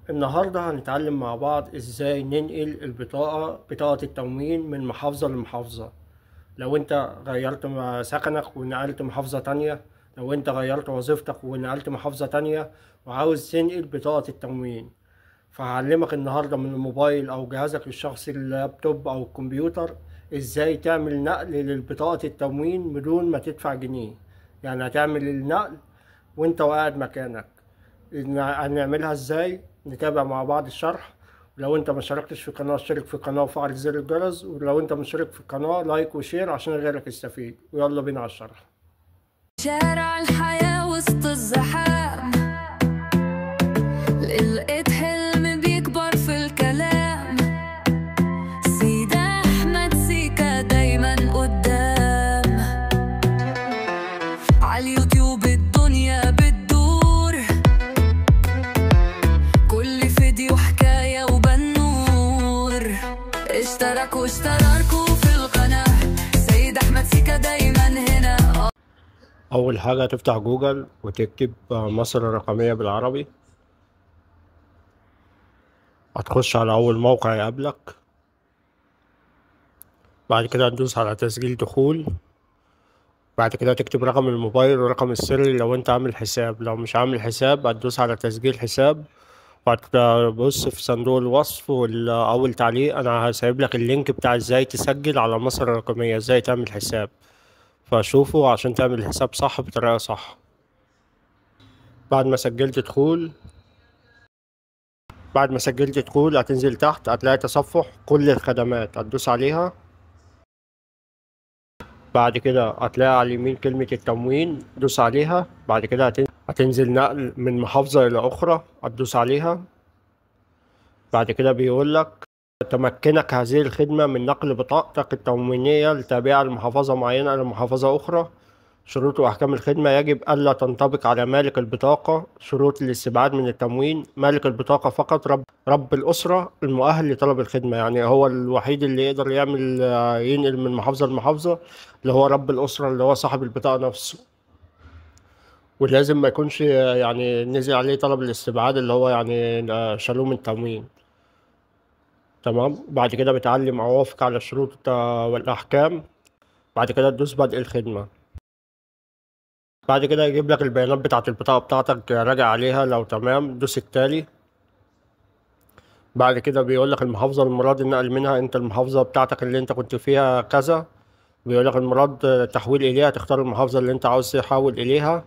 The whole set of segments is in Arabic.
النهاردة هنتعلم مع بعض ازاي ننقل بطاقة التموين من محافظة لمحافظة. لو انت غيرت سكنك ونقلت محافظة تانية، لو انت غيرت وظيفتك ونقلت محافظة تانية وعاوز تنقل بطاقة التموين، فهعلمك النهاردة من الموبايل او جهازك الشخصي اللابتوب او الكمبيوتر ازاي تعمل نقل لبطاقة التموين بدون ما تدفع جنيه. يعني هتعمل النقل وانت قاعد مكانك. هنعملها ازاي؟ نتابع مع بعض الشرح. ولو انت ما شاركتش في القناة اشترك في القناة وفعل زر الجرس، ولو انت مشترك في القناة لايك وشير عشان غيرك يستفيد. ويلا بينا على الشرح. شارع الحياة وسط الزحام، لقيت حلم بيكبر في الكلام. سيدة أحمد سيكا دايما قدام، عاليوتيوب الدنيا بتدور، كل فيديو حكاية وبنور. اشتركوا في القناة، سيد أحمد سيكا دايما هنا. أول حاجة تفتح جوجل وتكتب مصر الرقمية بالعربي. هتخش على أول موقع يقابلك، بعد كده هتدوس على تسجيل دخول. بعد كده تكتب رقم الموبايل ورقم السري لو انت عامل حساب. لو مش عامل حساب هتدوس على تسجيل حساب. بعد كده بص في صندوق الوصف أول تعليق أنا هسيب لك اللينك بتاع ازاي تسجل على مصر الرقمية، ازاي تعمل حساب، فشوفه عشان تعمل حساب صح بطريقة صح. بعد ما سجلت دخول هتنزل تحت هتلاقي تصفح كل الخدمات، هتدوس عليها. بعد كده هتلاقي على اليمين كلمة التموين، دوس عليها. بعد كده هتنزل نقل من محافظة إلى أخرى، هتدوس عليها. بعد كده بيقول لك تمكنك هذه الخدمة من نقل بطاقتك التموينية التابعة لمحافظة معينة إلى محافظة أخرى. شروط وأحكام الخدمة: يجب ألا تنطبق على مالك البطاقة شروط الاستبعاد من التموين. مالك البطاقة فقط رب الأسرة المؤهل لطلب الخدمة، يعني هو الوحيد اللي يقدر ينقل من محافظة لمحافظة، اللي هو رب الأسرة اللي هو صاحب البطاقة نفسه. ولازم ما يكونش يعني نزل عليه طلب الاستبعاد اللي هو يعني شالوه من التموين. تمام. بعد كده بتعلم أو وافق على الشروط والأحكام. بعد كده تدوس بدء الخدمة. بعد كده يجيب لك البيانات بتاعة البطاقة بتاعتك، راجع عليها، لو تمام دوس التالي. بعد كده بيقول لك المحافظة المراد النقل منها، انت المحافظة بتاعتك اللي انت كنت فيها كذا، بيقول لك المراد تحويل إليها، تختار المحافظة اللي انت عاوز تحول إليها.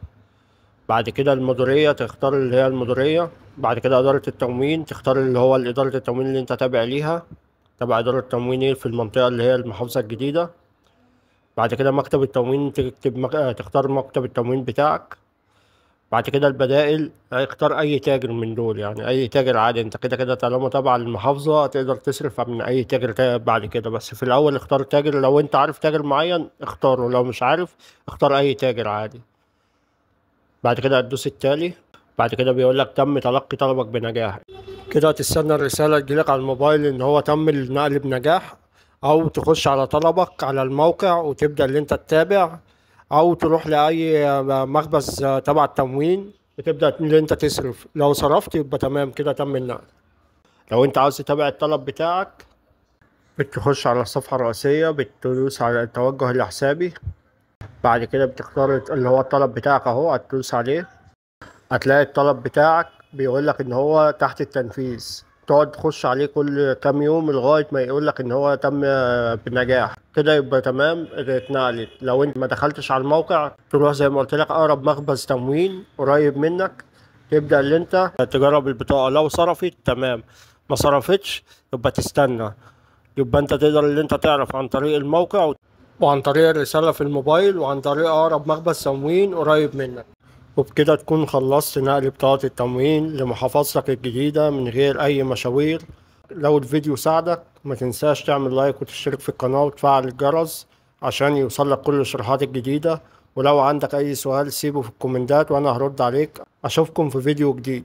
بعد كده المديرية تختار اللي هي المديرية. بعد كده إدارة التموين تختار اللي هو إدارة التموين اللي انت تابع ليها، تبع إدارة التموين ايه في المنطقة اللي هي المحافظة الجديدة. بعد كده مكتب التموين تختار مكتب التموين بتاعك. بعد كده البدائل اختار اي تاجر من دول، يعني اي تاجر عادي، انت كده كده طالما تابع للمحافظة هتقدر تصرف من اي تاجر بعد كده. بس في الاول اختار تاجر، لو انت عارف تاجر معين اختاره، لو مش عارف اختار اي تاجر عادي. بعد كده هتدوس التالي. بعد كده بيقول لك تم تلقي طلبك بنجاح. كده هتستنى الرسالة تجيلك على الموبايل ان هو تم النقل بنجاح، او تخش على طلبك على الموقع وتبدأ اللي انت تتابع، او تروح لاي مخبز تبع التموين وتبدأ اللي انت تصرف. لو صرفت يبقى تمام كده تم النقل. لو انت عاوز تتابع الطلب بتاعك بتخش على الصفحة الرئيسية، بتدوس على التوجه لحسابي. بعد كده بتختار اللي هو الطلب بتاعك اهو، هتدوس عليه. هتلاقي الطلب بتاعك بيقول لك ان هو تحت التنفيذ، تقعد تخش عليه كل كام يوم لغاية ما يقول لك ان هو تم بنجاح. كده يبقى تمام اتنقلت. لو انت ما دخلتش على الموقع تروح زي ما قلت لك اقرب مخبز تموين قريب منك، تبدأ اللي انت تجرب البطاقة. لو صرفت تمام، ما صرفتش يبقى تستنى. يبقى انت تقدر اللي انت تعرف عن طريق الموقع وعن طريق الرسالة في الموبايل وعن طريق اقرب مخبز تموين قريب منك. وبكده تكون خلصت نقل بطاقة التموين لمحافظتك الجديدة من غير أي مشاوير. لو الفيديو ساعدك ما تنساش تعمل لايك وتشترك في القناة وتفعل الجرس عشان يوصلك كل الشروحات الجديدة. ولو عندك أي سؤال سيبه في الكومنتات وأنا هرد عليك. أشوفكم في فيديو جديد.